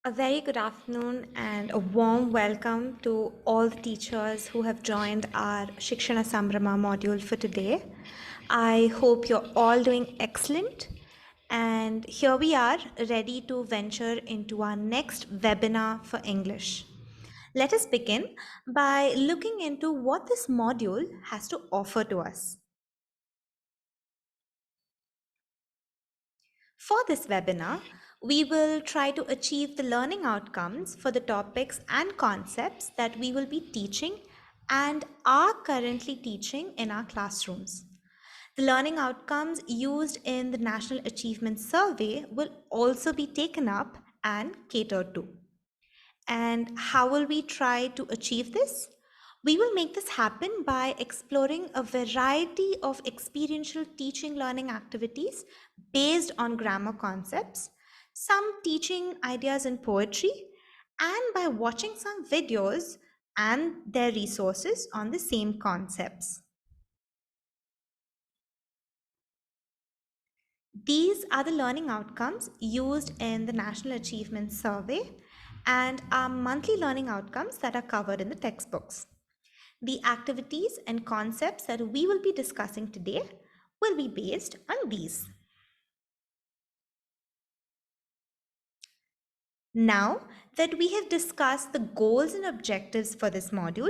A very good afternoon and a warm welcome to all the teachers who have joined our Shikshana Sambrama module for today. I hope you're all doing excellent. And here we are, ready to venture into our next webinar for English. Let us begin by looking into what this module has to offer to us. For this webinar, we will try to achieve the learning outcomes for the topics and concepts that we will be teaching and are currently teaching in our classrooms. The learning outcomes used in the National Achievement Survey will also be taken up and catered to. And how will we try to achieve this? We will make this happen by exploring a variety of experiential teaching learning activities based on grammar concepts, some teaching ideas in poetry, and by watching some videos and their resources on the same concepts. These are the learning outcomes used in the National Achievement Survey and are monthly learning outcomes that are covered in the textbooks. The activities and concepts that we will be discussing today will be based on these. Now that we have discussed the goals and objectives for this module,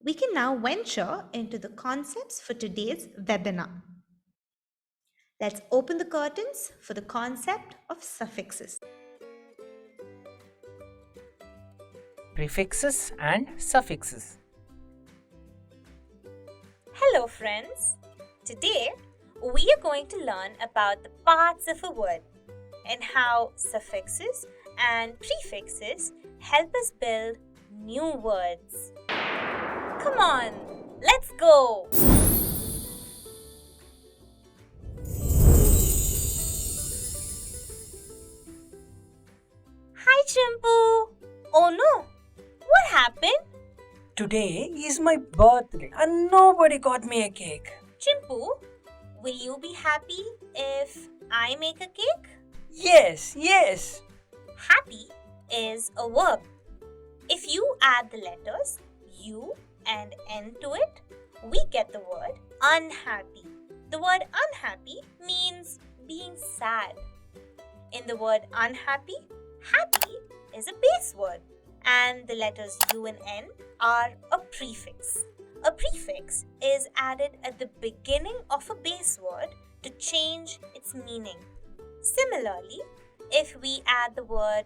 we can now venture into the concepts for today's webinar. Let's open the curtains for the concept of suffixes. Prefixes and suffixes. Hello friends! Today we are going to learn about the parts of a word and how suffixes and prefixes help us build new words. Come on, let's go! Hi Chimpu! Oh no! What happened? Today is my birthday and nobody got me a cake. Chimpu, will you be happy if I make a cake? Yes. Happy is a verb. If you add the letters U and N to it, we get the word unhappy. The word unhappy means being sad. In the word unhappy, happy is a base word and the letters U and N are a prefix. A prefix is added at the beginning of a base word to change its meaning. Similarly, if we add the word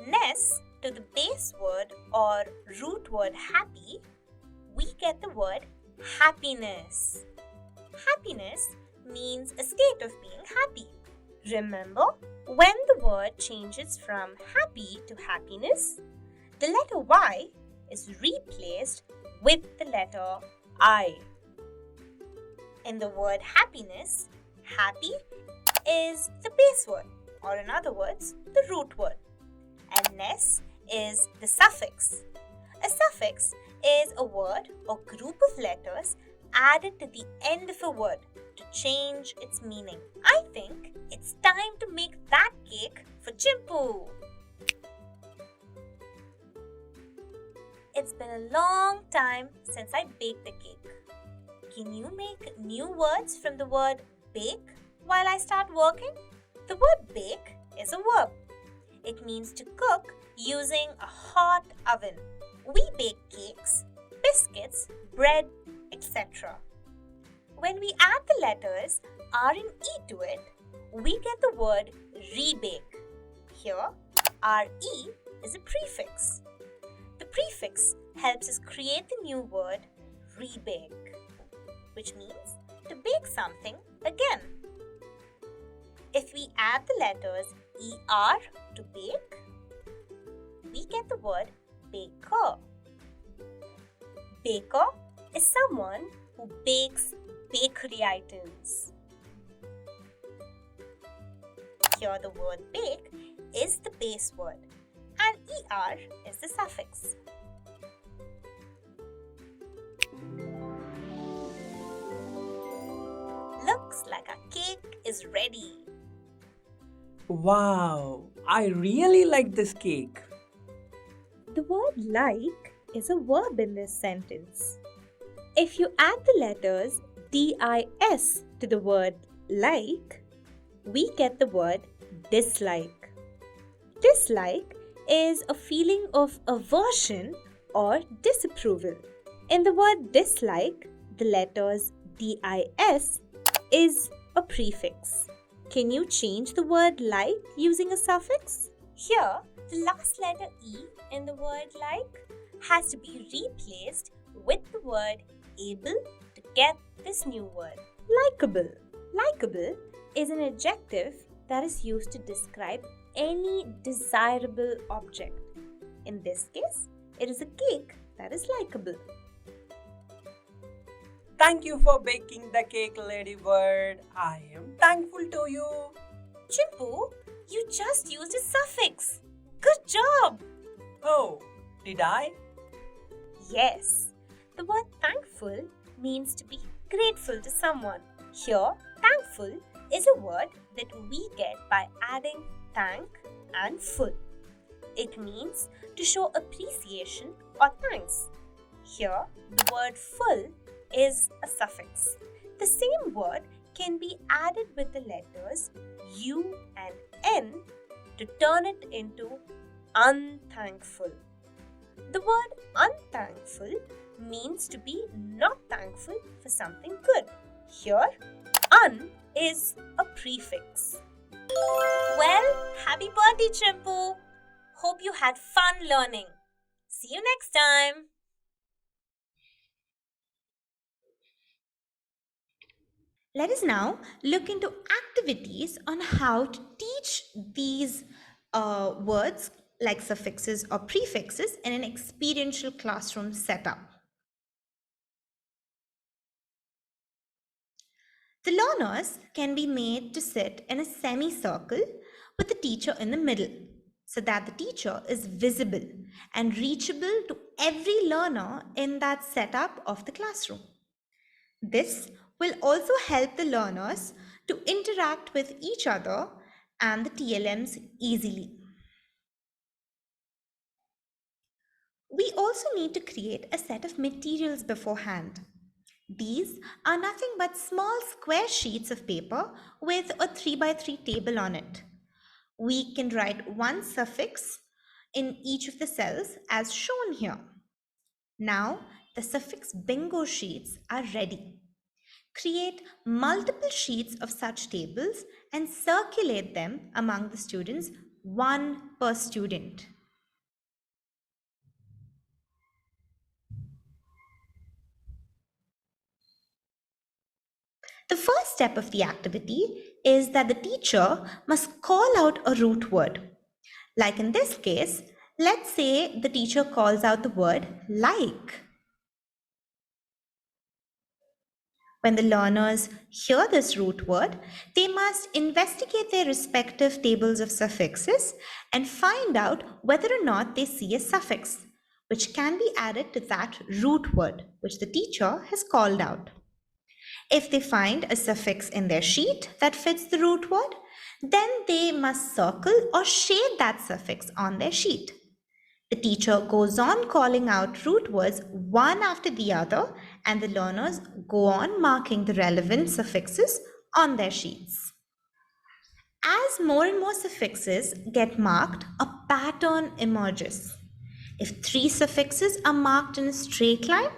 ness to the base word or root word happy, we get the word happiness. Happiness means a state of being happy. Remember, when the word changes from happy to happiness, the letter Y is replaced with the letter I. In the word happiness, happy is the base word, or in other words, the root word. And ness is the suffix. A suffix is a word or group of letters added to the end of a word to change its meaning. I think it's time to make that cake for Chimpu. It's been a long time since I baked a cake. Can you make new words from the word bake while I start working? The word bake is a verb. It means to cook using a hot oven. We bake cakes, biscuits, bread, etc. When we add the letters R and E to it, we get the word rebake. Here, RE is a prefix. The prefix helps us create the new word rebake, which means to bake something again. If we add the letters ER to bake, we get the word baker. Baker is someone who bakes bakery items. Here the word bake is the base word and ER is the suffix. Looks like our cake is ready. Wow, I really like this cake. The word like is a verb in this sentence. If you add the letters dis to the word like, we get the word dislike. Dislike is a feeling of aversion or disapproval. In the word dislike, the letters dis is a prefix. Can you change the word like using a suffix? Here, the last letter E in the word like has to be replaced with the word able to get this new word. Likeable. Likeable is an adjective that is used to describe any desirable object. In this case, it is a cake that is likeable. Thank you for baking the cake, Ladybird. I am thankful to you. Chimpu, you just used a suffix. Good job! Oh, did I? Yes, the word thankful means to be grateful to someone. Here, thankful is a word that we get by adding thank and full. It means to show appreciation or thanks. Here, the word full is a suffix. The same word can be added with the letters U and N to turn it into unthankful. The word unthankful means to be not thankful for something good. Here, un is a prefix. Well, happy birthday, Chimpu! Hope you had fun learning. See you next time. Let us now look into activities on how to teach these words like suffixes or prefixes in an experiential classroom setup. The learners can be made to sit in a semicircle with the teacher in the middle so that the teacher is visible and reachable to every learner in that setup of the classroom. This will also help the learners to interact with each other and the TLMs easily. We also need to create a set of materials beforehand. These are nothing but small square sheets of paper with a 3x3 table on it. We can write one suffix in each of the cells as shown here. Now the suffix bingo sheets are ready. Create multiple sheets of such tables and circulate them among the students, one per student. The first step of the activity is that the teacher must call out a root word. Like in this case, let's say the teacher calls out the word like. When the learners hear this root word, they must investigate their respective tables of suffixes and find out whether or not they see a suffix, which can be added to that root word, which the teacher has called out. If they find a suffix in their sheet that fits the root word, then they must circle or shade that suffix on their sheet. The teacher goes on calling out root words one after the other, and the learners go on marking the relevant suffixes on their sheets. As more and more suffixes get marked, a pattern emerges. If 3 suffixes are marked in a straight line,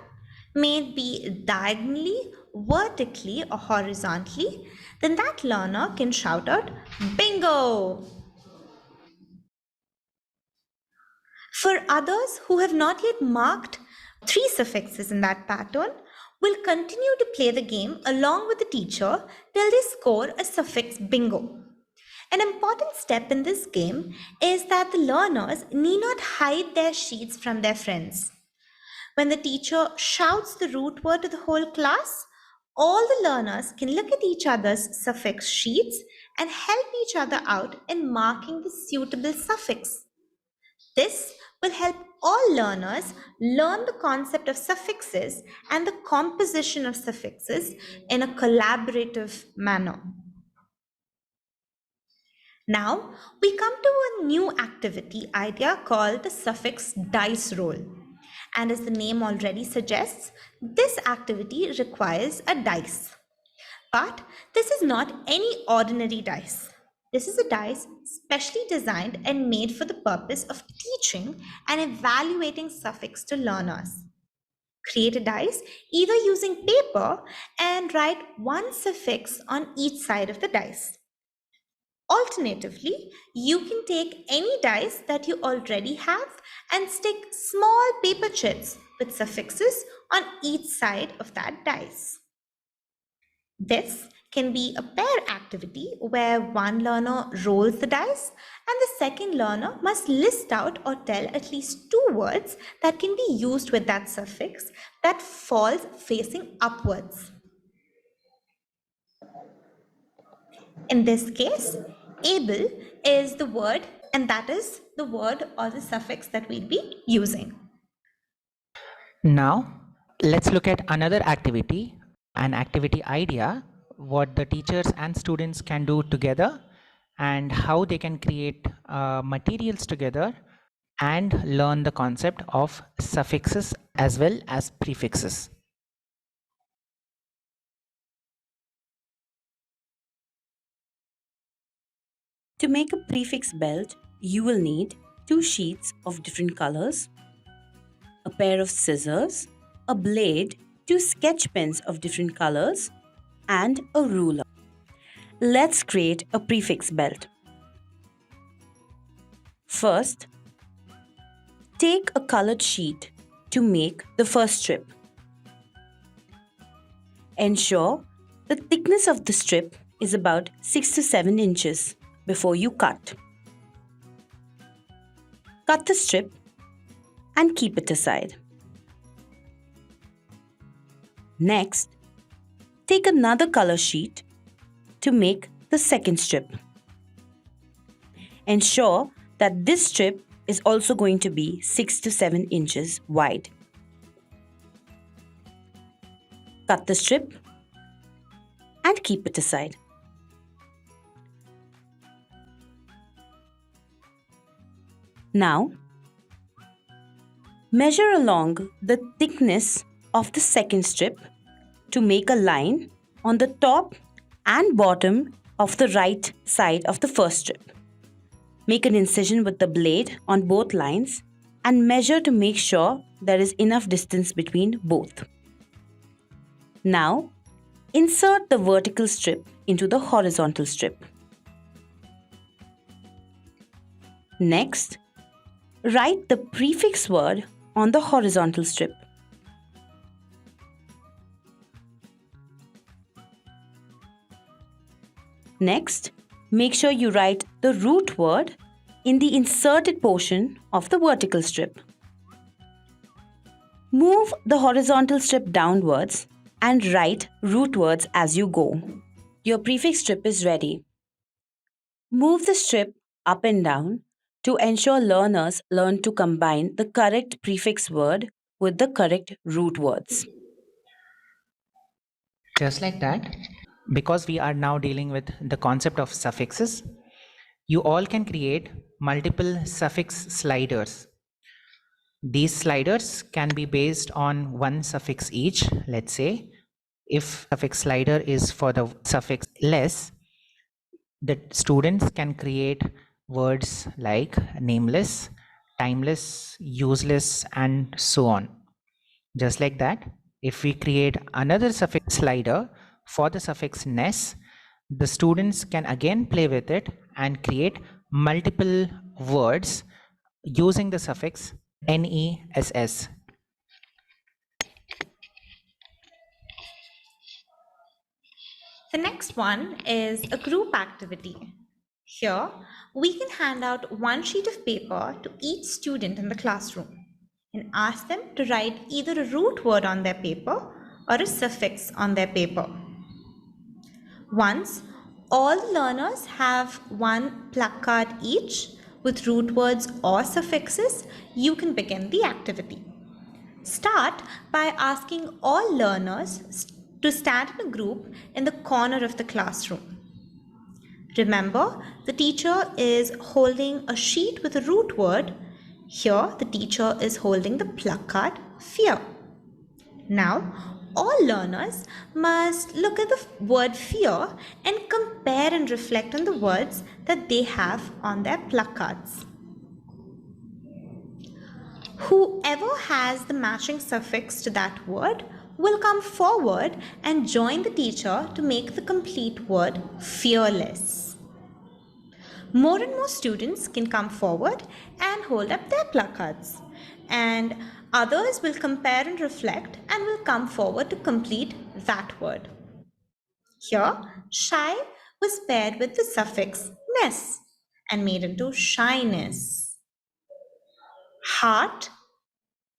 may it be diagonally, vertically, or horizontally, then that learner can shout out, "Bingo!" For others who have not yet marked 3 suffixes in that pattern, will continue to play the game along with the teacher till they score a suffix bingo. An important step in this game is that the learners need not hide their sheets from their friends. When the teacher shouts the root word to the whole class, all the learners can look at each other's suffix sheets and help each other out in marking the suitable suffix. This will help all learners learn the concept of suffixes and the composition of suffixes in a collaborative manner. Now we come to a new activity idea called the suffix dice roll. And as the name already suggests, this activity requires a dice. But this is not any ordinary dice. This is a dice specially designed and made for the purpose of teaching and evaluating suffix to learners. Create a dice either using paper and write one suffix on each side of the dice. Alternatively, you can take any dice that you already have and stick small paper chips with suffixes on each side of that dice. This can be a pair activity where one learner rolls the dice and the second learner must list out or tell at least two words that can be used with that suffix that falls facing upwards. In this case, able is the word, and that is the word or the suffix that we'll be using. Now, let's look at another activity, an activity idea, what the teachers and students can do together and how they can create materials together and learn the concept of suffixes as well as prefixes. To make a prefix belt, you will need two sheets of different colors, a pair of scissors, a blade, two sketch pens of different colors, and a ruler. Let's create a prefix belt. First, take a colored sheet to make the first strip. Ensure the thickness of the strip is about 6 to 7 inches before you cut. Cut the strip and keep it aside. Next, take another color sheet to make the second strip. Ensure that this strip is also going to be 6 to 7 inches wide. Cut the strip and keep it aside. Now, measure along the thickness of the second strip to make a line on the top and bottom of the right side of the first strip. Make an incision with the blade on both lines and measure to make sure there is enough distance between both. Now, insert the vertical strip into the horizontal strip. Next, write the prefix word on the horizontal strip. Next, make sure you write the root word in the inserted portion of the vertical strip. Move the horizontal strip downwards and write root words as you go. Your prefix strip is ready. Move the strip up and down to ensure learners learn to combine the correct prefix word with the correct root words. Just like that, because we are now dealing with the concept of suffixes, you all can create multiple suffix sliders. These sliders can be based on one suffix each. Let's say if suffix slider is for the suffix less, the students can create words like nameless, timeless, useless, and so on. Just like that, if we create another suffix slider for the suffix ness, the students can again play with it and create multiple words using the suffix ness. The next one is a group activity. Here, we can hand out one sheet of paper to each student in the classroom and ask them to write either a root word on their paper or a suffix on their paper. Once all learners have one placard each with root words or suffixes, you can begin the activity. Start by asking all learners to stand in a group in the corner of the classroom. Remember, the teacher is holding a sheet with a root word. Here, the teacher is holding the placard fear. Now, all learners must look at the word fear and compare and reflect on the words that they have on their placards. Whoever has the matching suffix to that word will come forward and join the teacher to make the complete word fearless. More and more students can come forward and hold up their placards, and others will compare and reflect and will come forward to complete that word. Here, shy was paired with the suffix ness and made into shyness. Heart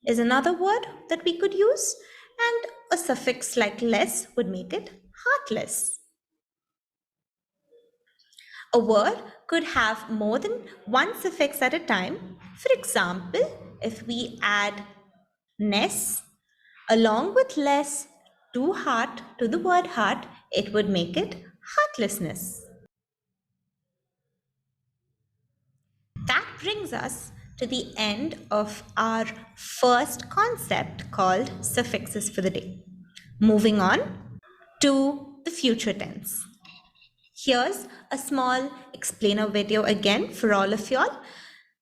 is another word that we could use, and a suffix like less would make it heartless. A word could have more than one suffix at a time. For example, if we add ness along with less to heart to the word heart, it would make it heartlessness. That brings us to the end of our first concept called suffixes for the day. Moving on to the future tense. Here's a small explainer video again for all of y'all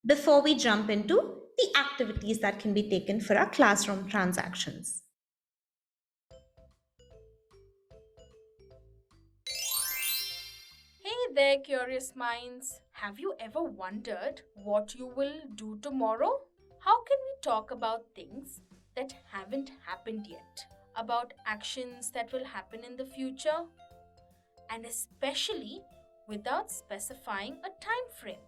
before we jump into the activities that can be taken for our classroom transactions. Hey there, curious minds. Have you ever wondered what you will do tomorrow? How can we talk about things that haven't happened yet? About actions that will happen in the future? And especially without specifying a time frame.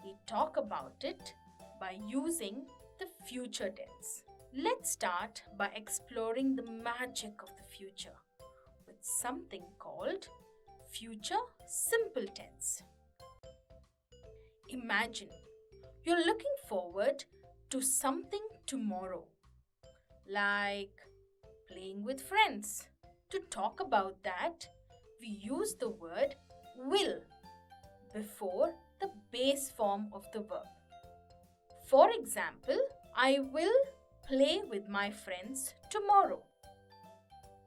We talk about it by using the future tense. Let's start by exploring the magic of the future with something called future simple tense. Imagine you're looking forward to something tomorrow, like playing with friends. To talk about that, we use the word will before the base form of the verb. For example, I will play with my friends tomorrow.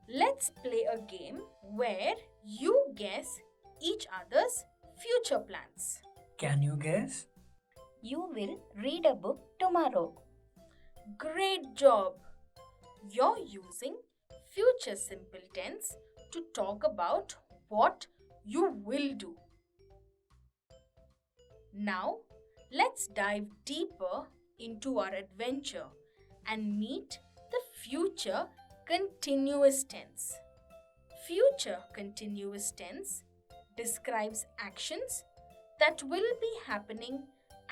Let's play a game where you guess each other's future plans. Can you guess? You will read a book tomorrow. Great job! You're using future simple tense to talk about what you will do. Now, let's dive deeper into our adventure and meet the future continuous tense. Future continuous tense describes actions that will be happening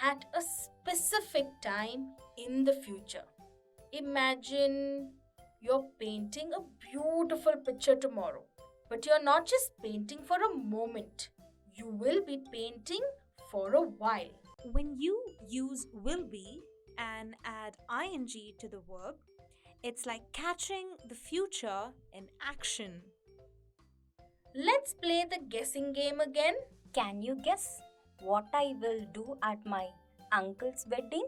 at a specific time in the future. Imagine you're painting a beautiful picture tomorrow, but you're not just painting for a moment. You will be painting for a while. When you use will be and add ing to the verb, it's like catching the future in action. Let's play the guessing game again. Can you guess what I will do at my uncle's wedding?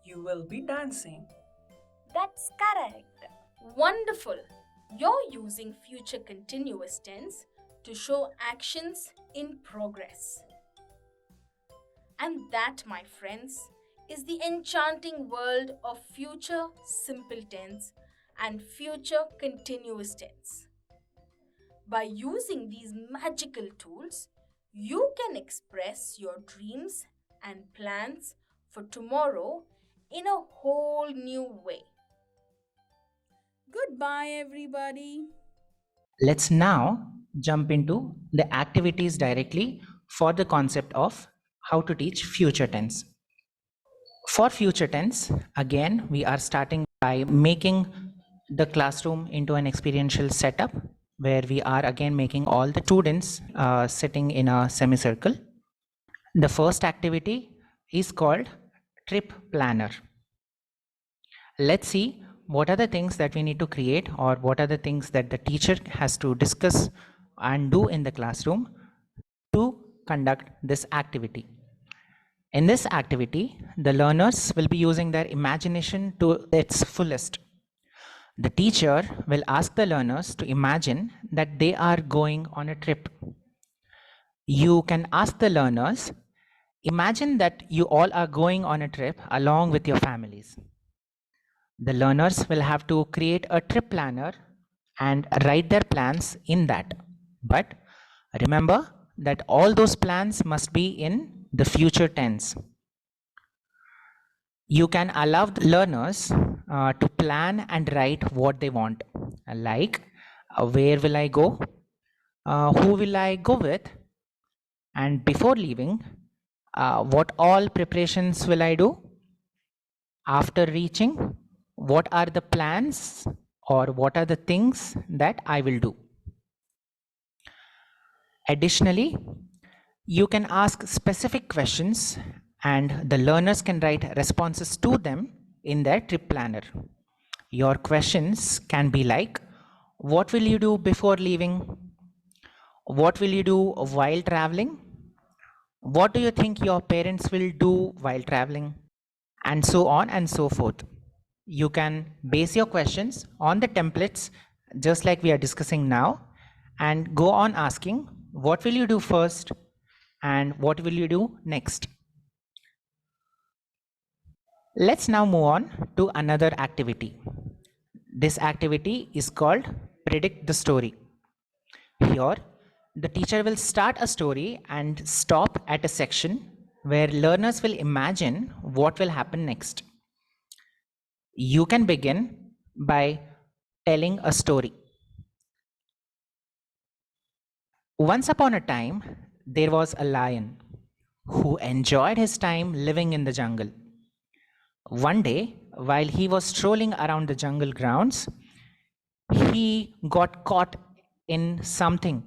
You will be dancing. That's correct. Wonderful! You're using future continuous tense to show actions in progress. And that, my friends, is the enchanting world of future simple tense and future continuous tense. By using these magical tools, you can express your dreams and plans for tomorrow in a whole new way. Goodbye, everybody. Let's now jump into the activities directly for the concept of how to teach future tense. For future tense, again, we are starting by making the classroom into an experiential setup where we are again making all the students sitting in a semicircle. The first activity is called Trip Planner. Let's see what are the things that we need to create, or what are the things that the teacher has to discuss and do in the classroom to conduct this activity. In this activity, the learners will be using their imagination to its fullest. The teacher will ask the learners to imagine that they are going on a trip. You can ask the learners, imagine that you all are going on a trip along with your families. The learners will have to create a trip planner and write their plans in that. But remember that all those plans must be in the future tense. You can allow the learners to plan and write what they want, like where will I go, who will I go with, and before leaving, what all preparations will I do. After reaching, what are the plans or what are the things that I will do. Additionally, you can ask specific questions and the learners can write responses to them in their trip planner. Your questions can be like, what will you do before leaving? What will you do while traveling? What do you think your parents will do while traveling? And so on and so forth. You can base your questions on the templates just like we are discussing now and go on asking, what will you do first and what will you do next? Let's now move on to another activity. This activity is called Predict the Story. Here, the teacher will start a story and stop at a section where learners will imagine what will happen next. You can begin by telling a story. Once upon a time, there was a lion who enjoyed his time living in the jungle. One day, while he was strolling around the jungle grounds, he got caught in something.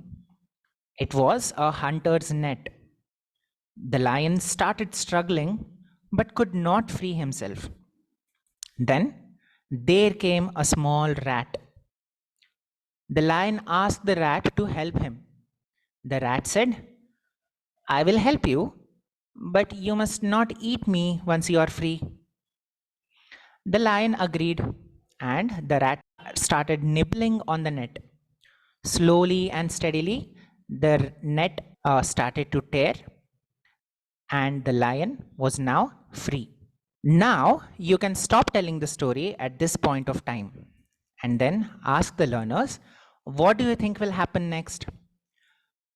It was a hunter's net. The lion started struggling but could not free himself. Then there came a small rat. The lion asked the rat to help him. The rat said, I will help you, but you must not eat me once you are free. The lion agreed, and the rat started nibbling on the net. Slowly and steadily, the net started to tear, and the lion was now free. Now you can stop telling the story at this point of time and then ask the learners, what do you think will happen next?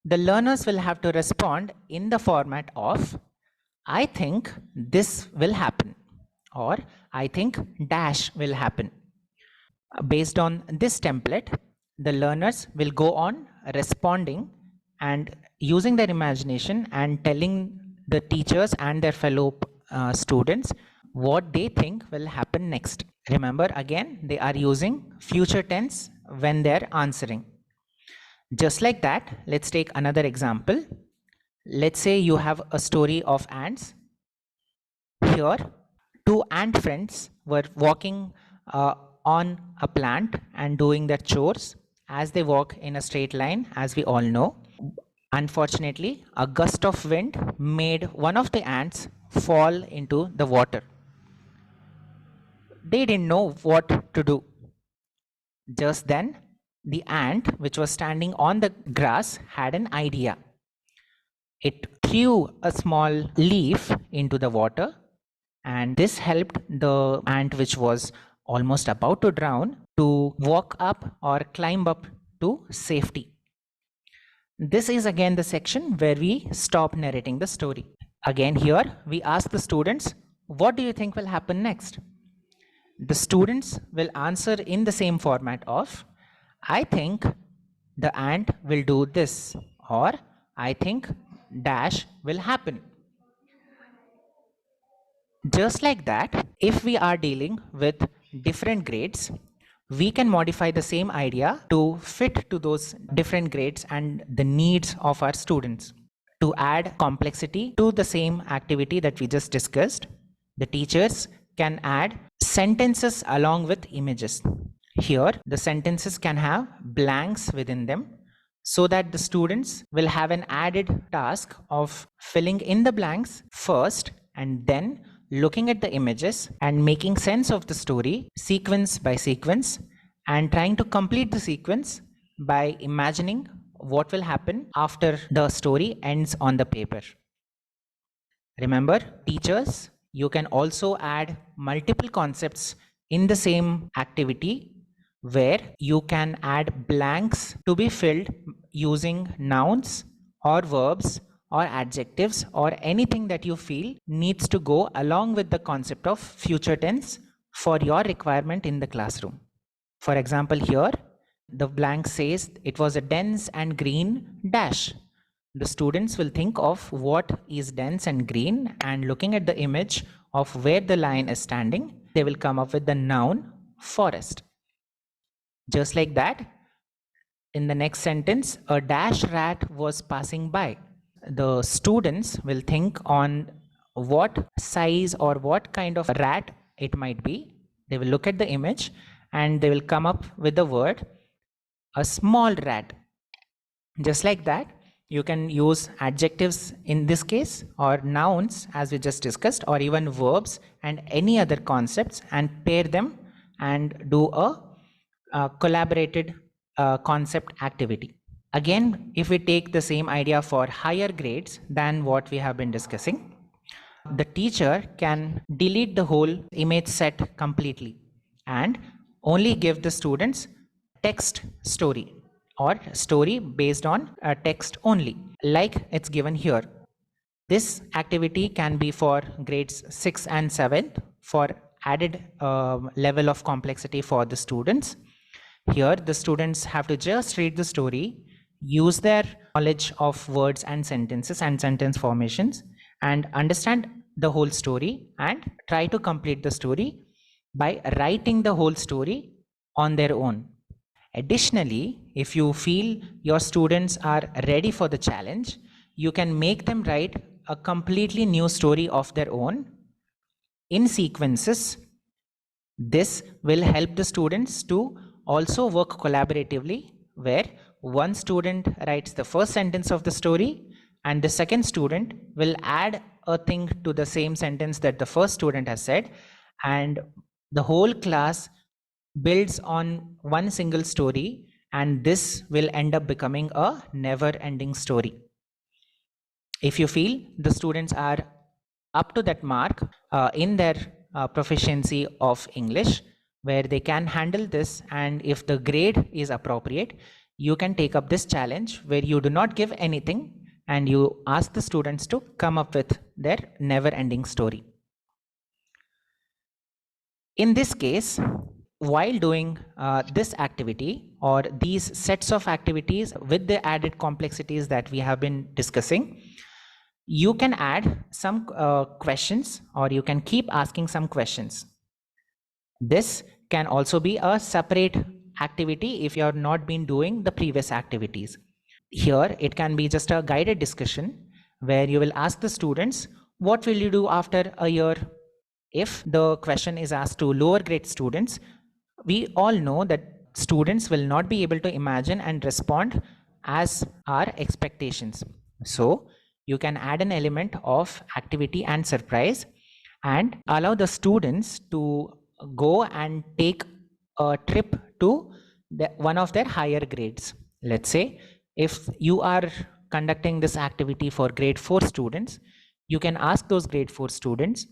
The learners will have to respond in the format of, I think this will happen, or I think dash will happen. Based on this template, the learners will go on responding and using their imagination and telling the teachers and their fellow students what they think will happen next. Remember, again, they are using future tense when they're answering. Just like that, let's take another example. Let's say you have a story of ants. Here, two ant friends were walking on a plant and doing their chores as they walk in a straight line, as we all know. Unfortunately, a gust of wind made one of the ants fall into the water. They didn't know what to do. Just then, the ant, which was standing on the grass, had an idea. It threw a small leaf into the water, and this helped the ant, which was almost about to drown, to walk up or climb up to safety. This is again the section where we stop narrating the story. Again, here we ask the students, what do you think will happen next? The students will answer in the same format of, I think the ant will do this, or I think dash will happen. Just like that, if we are dealing with different grades, we can modify the same idea to fit to those different grades and the needs of our students. To add complexity to the same activity that we just discussed, the teachers can add sentences along with images. Here, the sentences can have blanks within them so that the students will have an added task of filling in the blanks first and then looking at the images and making sense of the story sequence by sequence and trying to complete the sequence by imagining what will happen after the story ends on the paper. Remember, teachers, you can also add multiple concepts in the same activity where you can add blanks to be filled using nouns or verbs or adjectives or anything that you feel needs to go along with the concept of future tense for your requirement in the classroom. For example, here the blank says it was a dense and green dash. The students will think of what is dense and green, and looking at the image of where the line is standing, they will come up with the noun forest. Just like that, in the next sentence, a dash rat was passing by. The students will think on what size or what kind of rat it might be. They will look at the image and they will come up with the word a small rat. Just like that, you can use adjectives in this case or nouns as we just discussed, or even verbs and any other concepts and pair them and do a collaborated concept activity. Again, if we take the same idea for higher grades than what we have been discussing, the teacher can delete the whole image set completely and only give the students text story or story based on text only, like it's given here. This activity can be for grades 6 and 7th for added level of complexity for the students. Here, the students have to just read the story, use their knowledge of words and sentences and sentence formations, and understand the whole story and try to complete the story by writing the whole story on their own. Additionally, if you feel your students are ready for the challenge, you can make them write a completely new story of their own in sequences. This will help the students to also work collaboratively, where one student writes the first sentence of the story and the second student will add a thing to the same sentence that the first student has said, and the whole class builds on one single story, and this will end up becoming a never ending story. If you feel the students are up to that mark in their proficiency of English, where they can handle this, and if the grade is appropriate, you can take up this challenge where you do not give anything and you ask the students to come up with their never ending story. In this case, while doing this activity or these sets of activities with the added complexities that we have been discussing, you can add some questions, or you can keep asking some questions. This can also be a separate activity if you have not been doing the previous activities. Here, it can be just a guided discussion where you will ask the students, what will you do after a year? If the question is asked to lower grade students, we all know that students will not be able to imagine and respond as our expectations. So you can add an element of activity and surprise and allow the students to go and take a trip to one of their higher grades. Let's say if you are conducting this activity for grade 4 students, you can ask those grade 4 students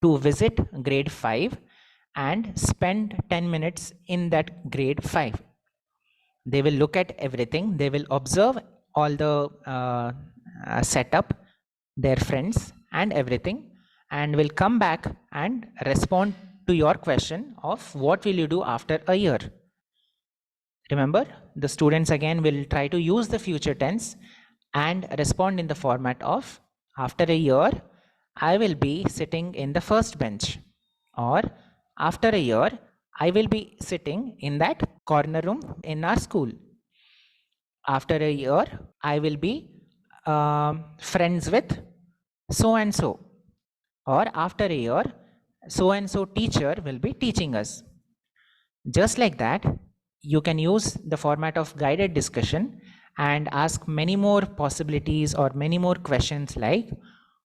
to visit grade 5 and spend 10 minutes in that grade 5. They will look at everything, they will observe all the setup, their friends and everything, and will come back and respond to your question of what will you do after a year. Remember, the students again will try to use the future tense and respond in the format of after a year I will be sitting in the first bench, or after a year I will be sitting in that corner room in our school. After a year I will be friends with so and so, or after a year so and so teacher will be teaching us. Just like that, you can use the format of guided discussion and ask many more possibilities or many more questions like,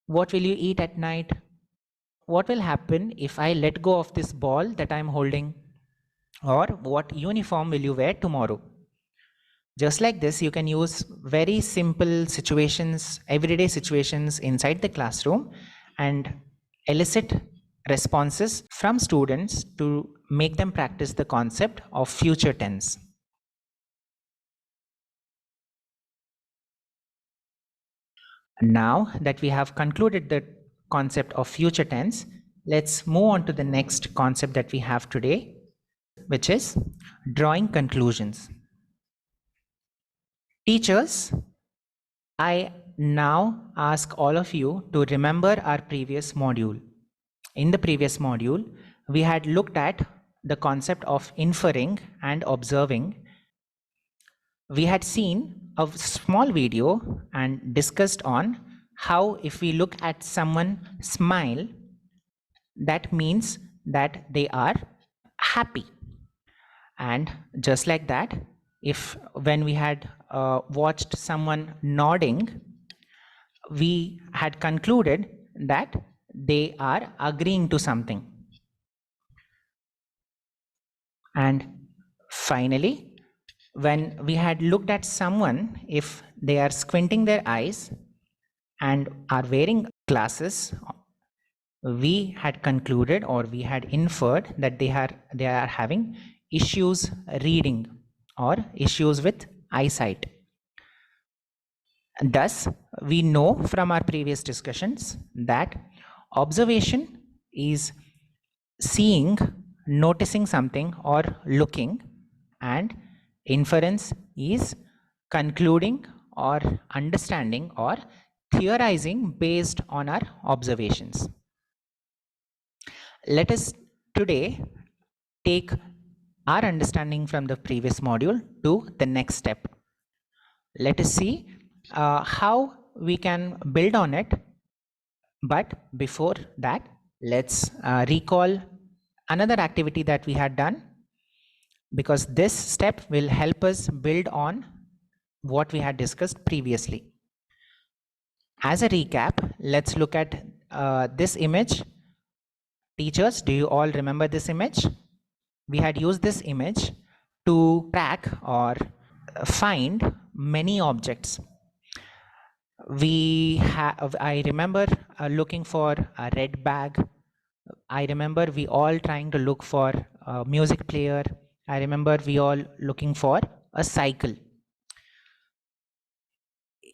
what will you eat at night? What will happen if I let go of this ball that I'm holding? Or what uniform will you wear tomorrow? Just like this, you can use very simple situations, everyday situations inside the classroom and elicit responses from students to make them practice the concept of future tense. Now that we have concluded the concept of future tense, let's move on to the next concept that we have today, which is drawing conclusions. Teachers, I now ask all of you to remember our previous module. In the previous module, we had looked at the concept of inferring and observing. We had seen a small video and discussed on how if we look at someone smile, that means that they are happy. And just like that, if when we had watched someone nodding, we had concluded that they are agreeing to something. And finally, when we had looked at someone, if they are squinting their eyes and are wearing glasses, we had concluded or we had inferred that they are having issues reading or issues with eyesight. Thus, we know from our previous discussions that observation is seeing, noticing something or looking, and inference is concluding or understanding or theorizing based on our observations. Let us today take our understanding from the previous module to the next step. Let us see how we can build on it. But before that, let's recall another activity that we had done, because this step will help us build on what we had discussed previously. As a recap, let's look at this image. Teachers, do you all remember this image? We had used this image to track or find many objects. I remember looking for a red bag. I remember we all trying to look for a music player. I remember we all looking for a cycle.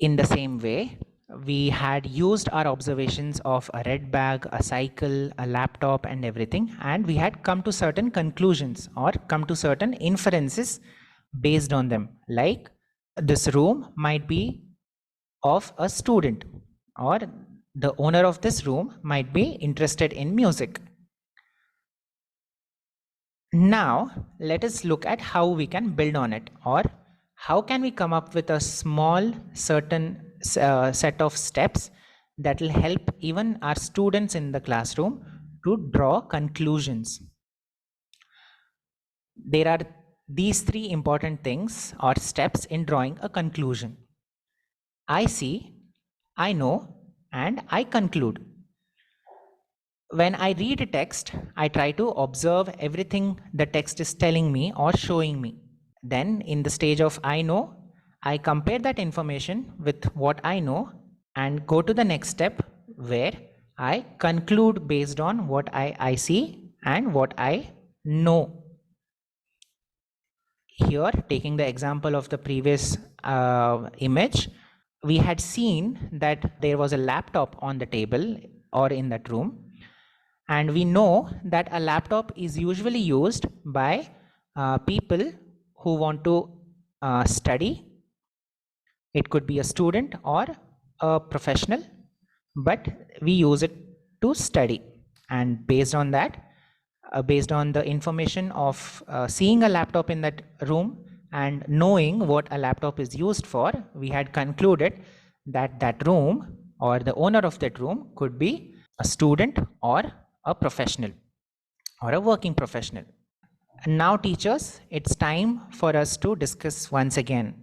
In the same way, we had used our observations of a red bag, a cycle, a laptop and everything, and we had come to certain conclusions or come to certain inferences based on them. Like, this room might be of a student, or the owner of this room might be interested in music. Now, let us look at how we can build on it, or how can we come up with a small certain set of steps that will help even our students in the classroom to draw conclusions. There are these three important things or steps in drawing a conclusion. I see, I know, and I conclude. When I read a text, I try to observe everything the text is telling me or showing me. Then, in the stage of I know, I compare that information with what I know and go to the next step where I conclude based on what I see and what I know. Here, taking the example of the previous image, we had seen that there was a laptop on the table or in that room. And we know that a laptop is usually used by people who want to study. It could be a student or a professional, but we use it to study. And based on that, based on the information of seeing a laptop in that room and knowing what a laptop is used for, we had concluded that that room or the owner of that room could be a student or a professional or a working professional. And now, teachers, it's time for us to discuss once again.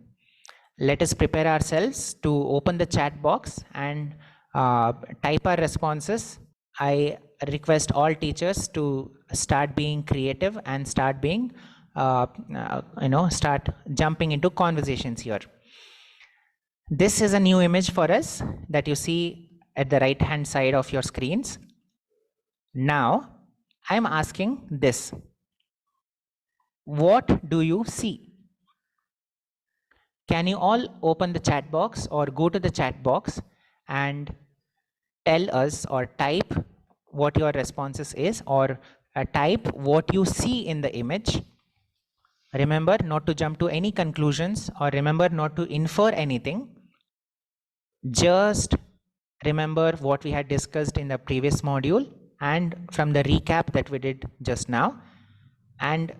Let us prepare ourselves to open the chat box and type our responses. I request all teachers to start being creative and start being, start jumping into conversations here. This is a new image for us that you see at the right hand side of your screens. Now, I'm asking this. What do you see? Can you all open the chat box or go to the chat box and tell us or type what your responses is, or type what you see in the image? Remember not to jump to any conclusions, or remember not to infer anything. Just remember what we had discussed in the previous module and from the recap that we did just now, and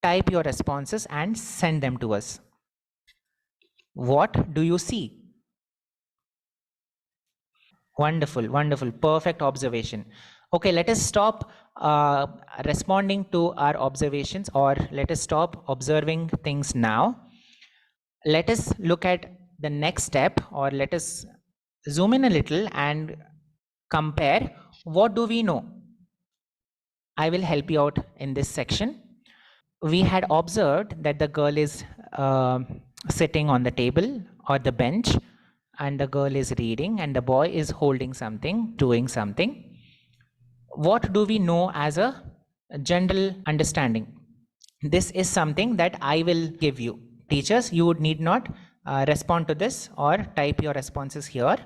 type your responses and send them to us. What do you see? Wonderful, wonderful, perfect observation. Okay, let us stop responding to our observations, or let us stop observing things now. Let us look at the next step, or let us zoom in a little and compare what do we know. I will help you out in this section. We had observed that the girl is sitting on the table or the bench, and the girl is reading, and the boy is holding something, doing something. What do we know as a general understanding? This is something that I will give you. Teachers, you would need not respond to this or type your responses here.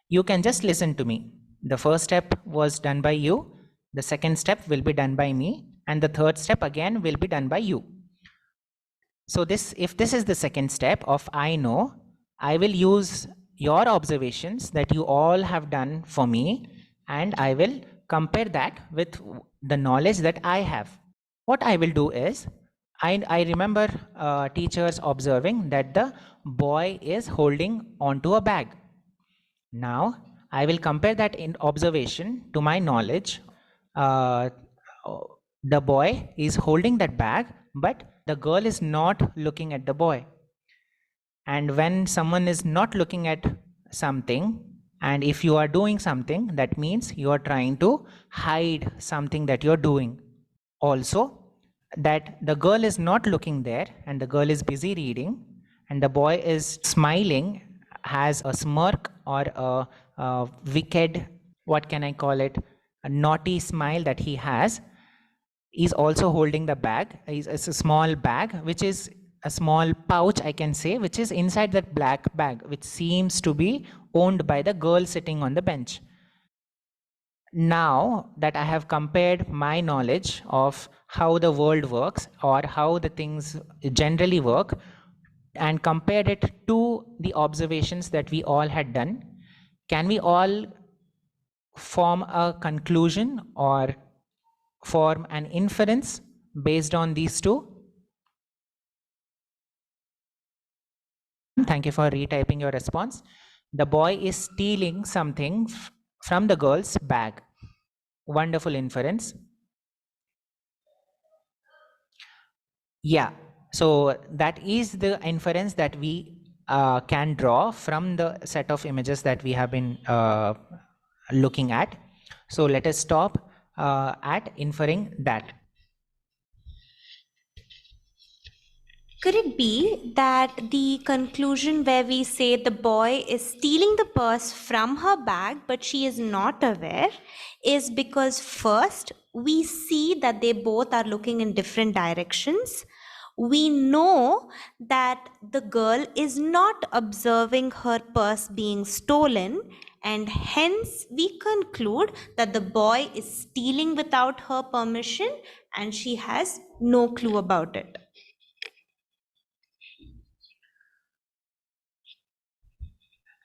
You can just listen to me. The first step was done by you, the second step will be done by me, and the third step again will be done by you. So if this is the second step of I know, I will use your observations that you all have done for me, and I will compare that with the knowledge that I have. What I will do is, I remember teachers observing that the boy is holding onto a bag. Now, I will compare that in observation to my knowledge. The boy is holding that bag, but the girl is not looking at the boy. And when someone is not looking at something, and if you are doing something, that means you are trying to hide something that you're doing. Also, that the girl is not looking there and the girl is busy reading, and the boy is smiling, has a smirk or a wicked, what can I call it, a naughty smile that he has. He's also holding the bag. It's a small bag, which is a small pouch, I can say, which is inside that black bag, which seems to be owned by the girl sitting on the bench. Now that I have compared my knowledge of how the world works or how the things generally work and compared it to the observations that we all had done, can we all form a conclusion or form an inference based on these two? Thank you for retyping your response. The boy is stealing something from the girl's bag. Wonderful inference. Yeah, so that is the inference that we can draw from the set of images that we have been looking at. So let us stop at inferring that. Could it be that the conclusion where we say the boy is stealing the purse from her bag but she is not aware is because first we see that they both are looking in different directions. We know that the girl is not observing her purse being stolen, and hence we conclude that the boy is stealing without her permission and she has no clue about it.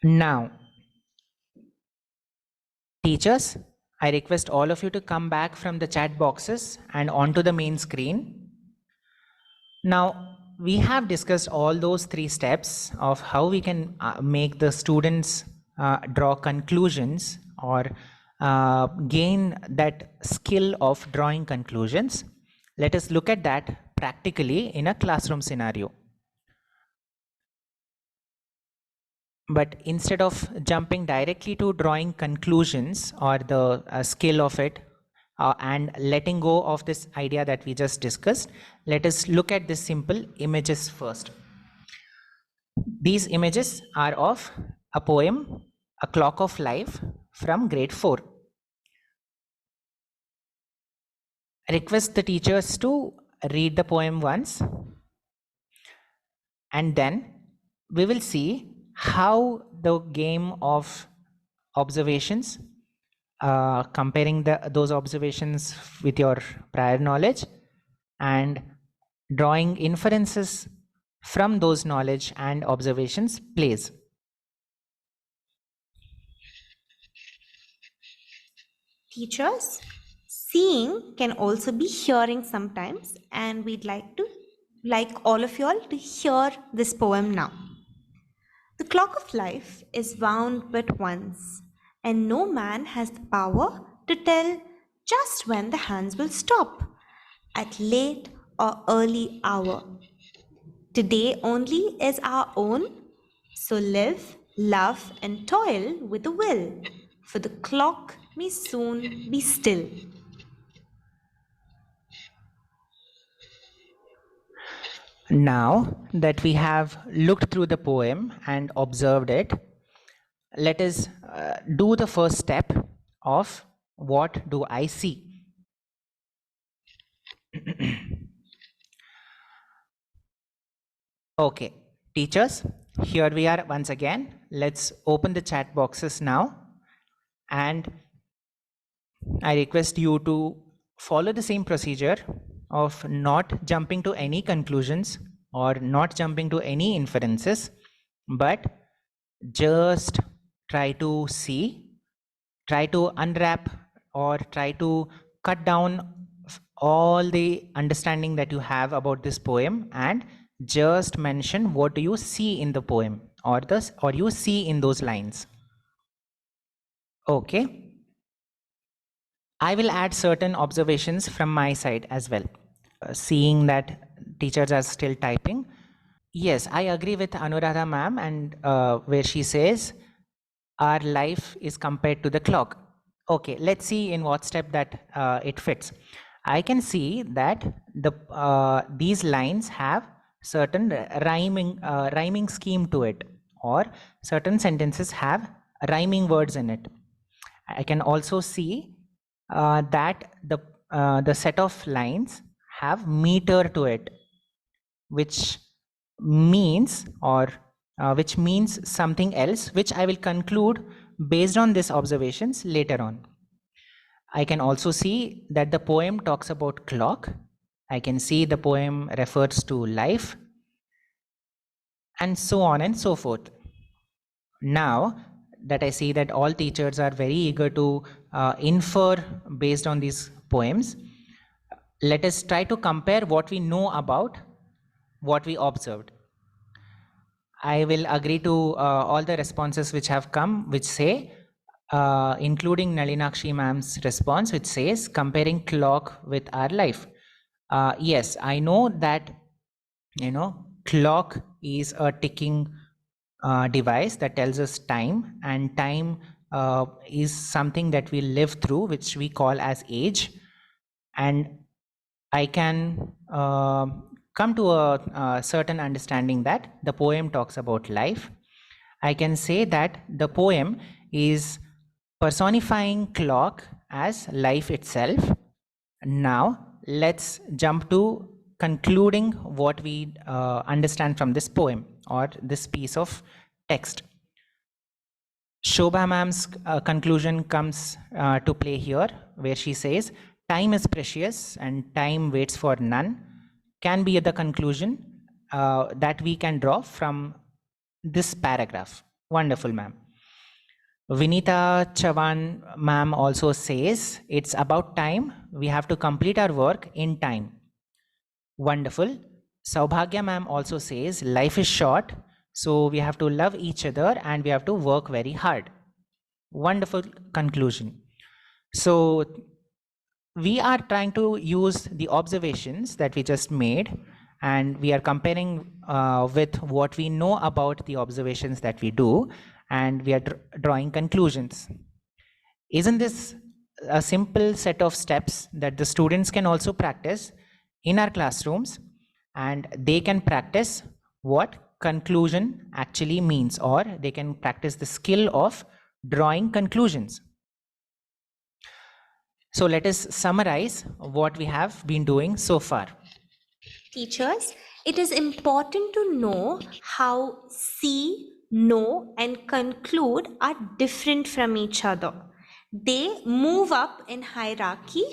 Now, teachers, I request all of you to come back from the chat boxes and onto the main screen. Now, we have discussed all those three steps of how we can make the students draw conclusions or gain that skill of drawing conclusions. Let us look at that practically in a classroom scenario. But instead of jumping directly to drawing conclusions or the skill of it and letting go of this idea that we just discussed, let us look at the simple images first. These images are of a poem, A Clock of Life, from grade 4. I request the teachers to read the poem once, and then we will see how the game of observations, comparing those observations with your prior knowledge and drawing inferences from those knowledge and observations plays. Teachers, seeing can also be hearing sometimes, and we'd like all of y'all to hear this poem now. The clock of life is wound but once, and no man has the power to tell just when the hands will stop, at late or early hour. Today only is our own, so live, love, and toil with a will, for the clock may soon be still. Now that we have looked through the poem and observed it, let us do the first step of what do I see. Okay, teachers, here we are once again. Let's open the chat boxes now, and I request you to follow the same procedure of not jumping to any conclusions or not jumping to any inferences, but just try to see, try to unwrap, or try to cut down all the understanding that you have about this poem and just mention what do you see in the poem or you see in those lines. Okay. I will add certain observations from my side as well. Seeing that teachers are still typing. Yes, I agree with Anuradha ma'am, and where she says our life is compared to the clock. Okay, let's see in what step that it fits. I can see that these lines have certain rhyming scheme to it, or certain sentences have rhyming words in it. I can also see that the set of lines have meter to it, which means which means something else, which I will conclude based on these observations later on. I can also see that the poem talks about clock. I can see the poem refers to life, and so on and so forth. Now that I see that all teachers are very eager to infer based on these poems, let us try to compare what we know about what we observed. I will agree to all the responses which have come, which say, including Nalinakshi ma'am's response, which says, comparing clock with our life. Yes, I know that, clock is a ticking device that tells us time, and time is something that we live through, which we call as age. And I can come to a certain understanding that the poem talks about life. I can say that the poem is personifying clock as life itself. Now, let's jump to concluding what we understand from this poem or this piece of text. Shobha ma'am's conclusion comes to play here, where she says, time is precious and time waits for none, can be the conclusion that we can draw from this paragraph. Wonderful, ma'am. Vinita Chavan ma'am also says, it's about time. We have to complete our work in time. Wonderful. Saubhagya ma'am also says, life is short, so we have to love each other and we have to work very hard. Wonderful conclusion. So we are trying to use the observations that we just made, and we are comparing with what we know about the observations that we do, and we are drawing conclusions. Isn't this a simple set of steps that the students can also practice in our classrooms, and they can practice what conclusion actually means, or they can practice the skill of drawing conclusions? So let us summarize what we have been doing so far. Teachers, it is important to know how see, know, and conclude are different from each other. They move up in hierarchy,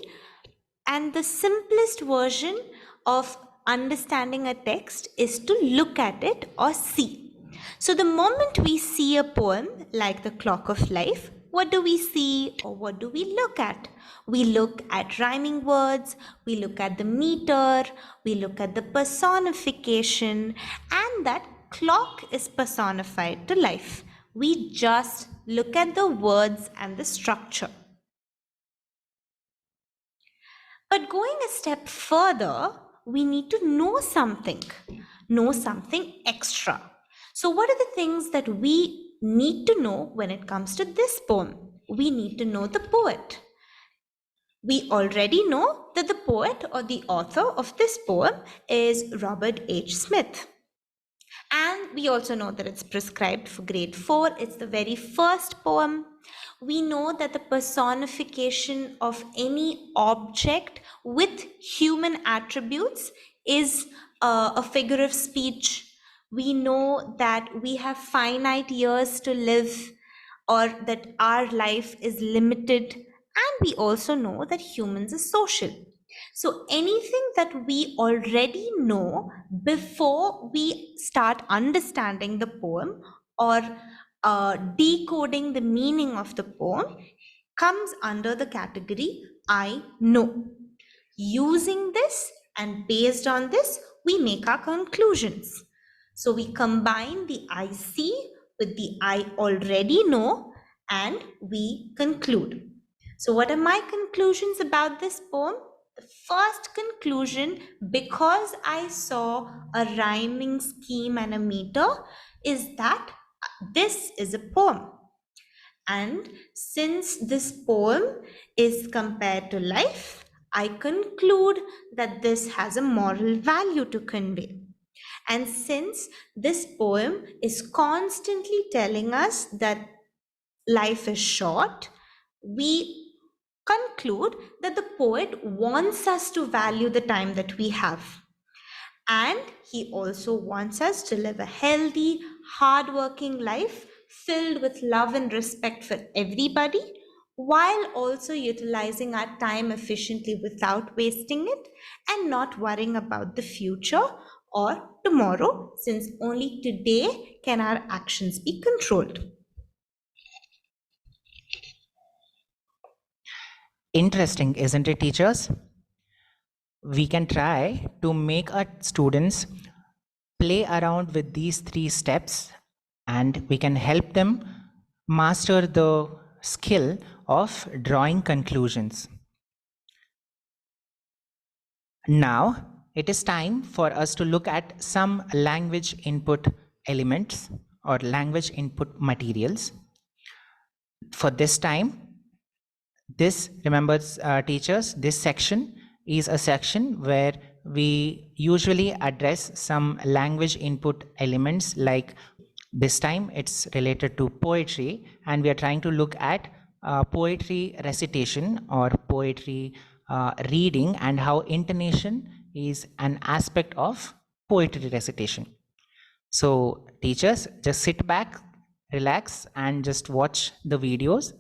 and the simplest version of understanding a text is to look at it or see. So, the moment we see a poem like The Clock of Life, what do we see or what do we look at? We look at rhyming words, we look at the meter, we look at the personification, and that clock is personified to life. We just look at the words and the structure. But going a step further, we need to know something extra. So, what are the things that we need to know when it comes to this poem? We need to know the poet. We already know that the poet or the author of this poem is Robert H. Smith. And we also know that it's prescribed for grade 4. It's the very first poem. We know that the personification of any object with human attributes is a figure of speech. We know that we have finite years to live, or that our life is limited. And we also know that humans are social. So anything that we already know before we start understanding the poem or decoding the meaning of the poem comes under the category I know. Using this and based on this, we make our conclusions. So we combine the I see with the I already know and we conclude. So what are my conclusions about this poem? The first conclusion, because I saw a rhyming scheme and a meter, is that this is a poem. And since this poem is compared to life, I conclude that this has a moral value to convey. And since this poem is constantly telling us that life is short, we conclude that the poet wants us to value the time that we have. And he also wants us to live a healthy, hardworking life filled with love and respect for everybody, while also utilizing our time efficiently without wasting it and not worrying about the future or tomorrow, since only today can our actions be controlled. Interesting, isn't it, teachers? We can try to make our students play around with these 3 steps, and we can help them master the skill of drawing conclusions. Now, it is time for us to look at some language input elements or language input materials. For this time, remember, teachers, this section is a section where we usually address some language input elements. Like this time it's related to poetry, and we are trying to look at poetry recitation or poetry reading, and how intonation is an aspect of poetry recitation. So teachers, just sit back, relax, and just watch the videos.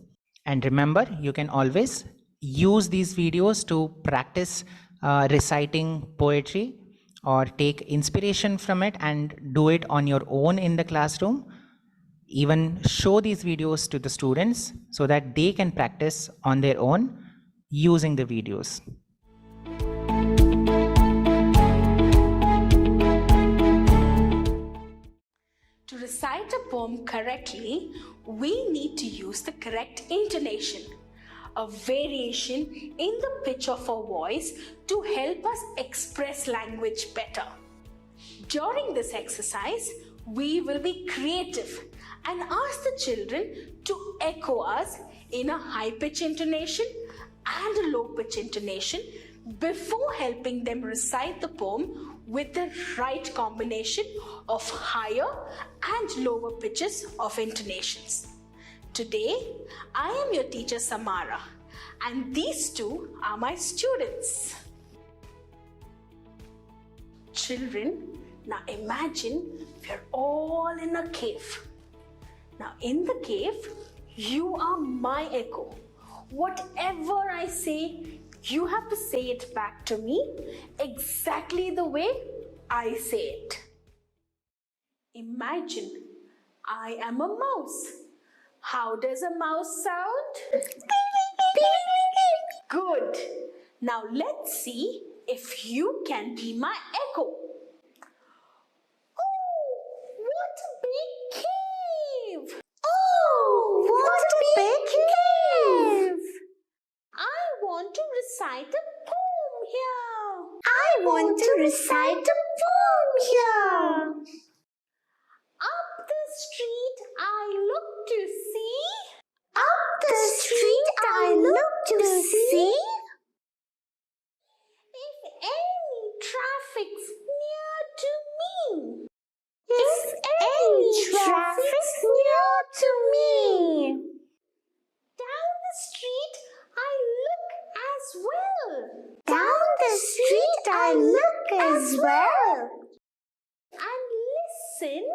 And remember, you can always use these videos to practice reciting poetry, or take inspiration from it and do it on your own in the classroom. Even show these videos to the students so that they can practice on their own using the videos. To recite a poem correctly, we need to use the correct intonation. a variation in the pitch of our voice to help us express language better. During this exercise, we will be creative and ask the children to echo us in a high pitch intonation and a low pitch intonation before helping them recite the poem with the right combination of higher and lower pitches of intonations. Today, I am your teacher Samara, and these two are my students. Children, now imagine we're all in a cave. Now in the cave, you are my echo. Whatever I say, you have to say it back to me exactly the way I say it. Imagine I am a mouse. How does a mouse sound? Good. Now let's see if you can be my echo. Oh, what a big cave! Oh, what a big cave! I want to recite a poem here. I want to recite a poem here. Up the street I look to see. Up the street I look to see. If any traffic's near to me. If any traffic's near to me. Down the street I look as well. Down the street I look as well. And listen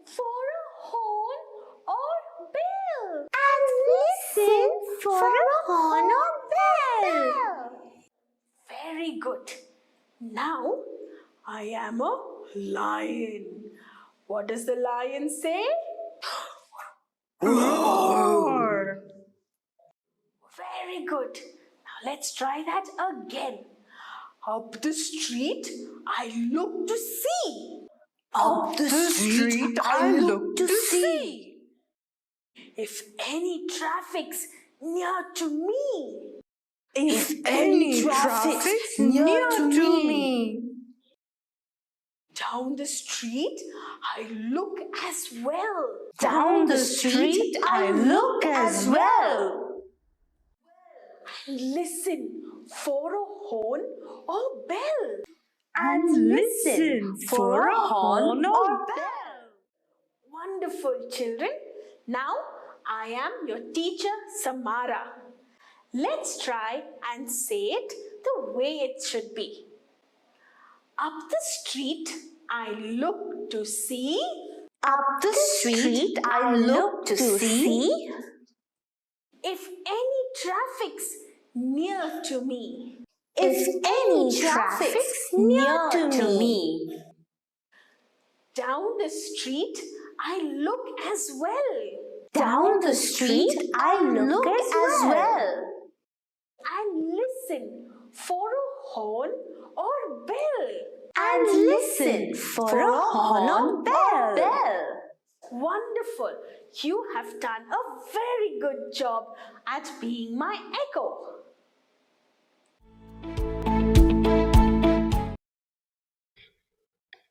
for a horn or bell. And listen for a horn or bell. Very good. Now I am a lion. What does the lion say? Roar. Very good. Now let's try that again. Up the street I look to see. Up the street I look to see. If any traffic's near to me. If any traffic's near to me. Down the street I look as well. Down the street I look as well. And listen for a horn or bell. And listen for a horn or bell. Wonderful, children. Now I am your teacher Samara. Let's try and say it the way it should be. Up the street I look to see. Up the street I look to see. If any traffic's near to me. If any traffic's near to me. Down the street I look as well. Down the street I look as well. And listen for a horn or bell. And listen for a horn or bell. Wonderful. You have done a very good job at being my echo.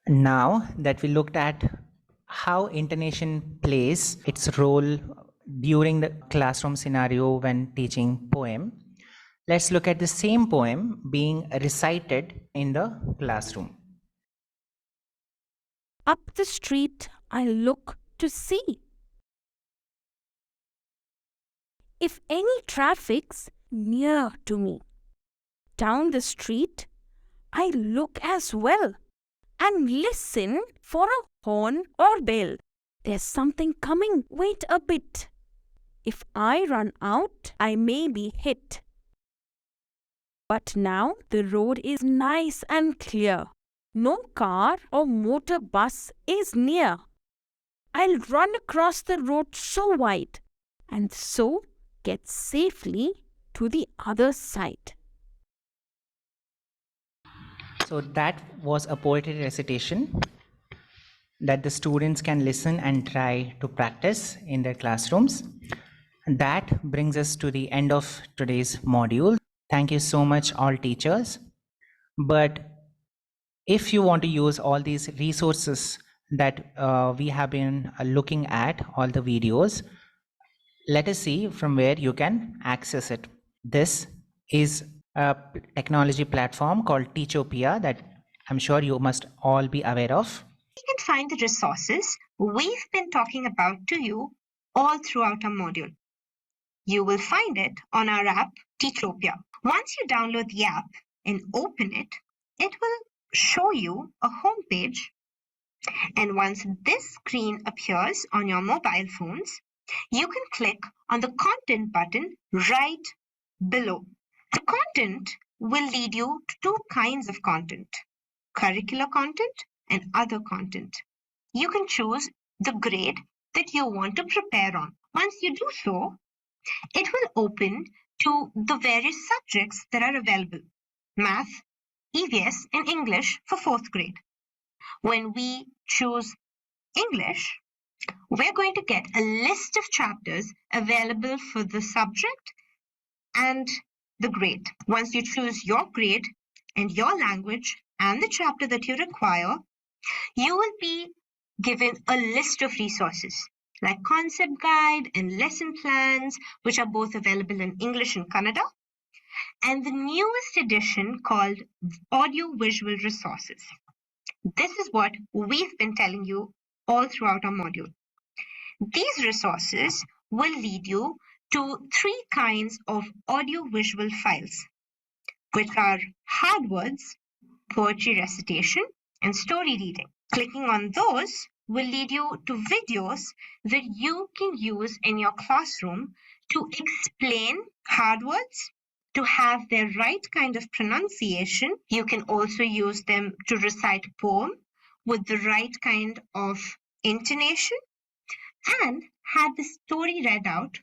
Now that we looked at how intonation plays its role during the classroom scenario when teaching poem, let's look at the same poem being recited in the classroom. Up the street I look to see. If any traffic's near to me. Down the street I look as well. And listen for a horn or bell. There's something coming. Wait a bit. If I run out, I may be hit. But now the road is nice and clear. No car or motor bus is near. I'll run across the road so wide and so get safely to the other side. So that was a poetry recitation that the students can listen and try to practice in their classrooms. That brings us to the end of today's module. Thank you so much, all teachers. But if you want to use all these resources that we have been looking at, all the videos, let us see from where you can access it. This is a technology platform called Teachopia that I'm sure you must all be aware of. You can find the resources we've been talking about to you all throughout our module. You will find it on our app, Teachopia. Once you download the app and open it, it will show you a home page. And once this screen appears on your mobile phones, you can click on the content button right below. The content will lead you to two kinds of content: curricular content and other content. You can choose the grade that you want to prepare on. Once you do so, it will open to the various subjects that are available: math, EVS, and English for 4th grade. When we choose English, we're going to get a list of chapters available for the subject and the grade. Once you choose your grade and your language and the chapter that you require, you will be given a list of resources like concept guide and lesson plans, which are both available in English and Kannada, and the newest edition called audio visual resources. This is what we've been telling you all throughout our module. These resources will lead you to 3 kinds of audio-visual files, which are hard words, poetry recitation, and story reading. Clicking on those will lead you to videos that you can use in your classroom to explain hard words, to have their right kind of pronunciation. You can also use them to recite a poem with the right kind of intonation, and have the story read out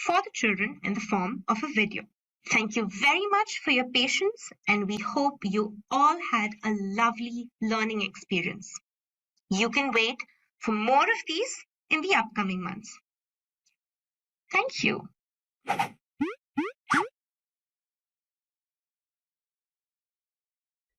for the children in the form of a video. Thank you very much for your patience, and we hope you all had a lovely learning experience. You can wait for more of these in the upcoming months. Thank you.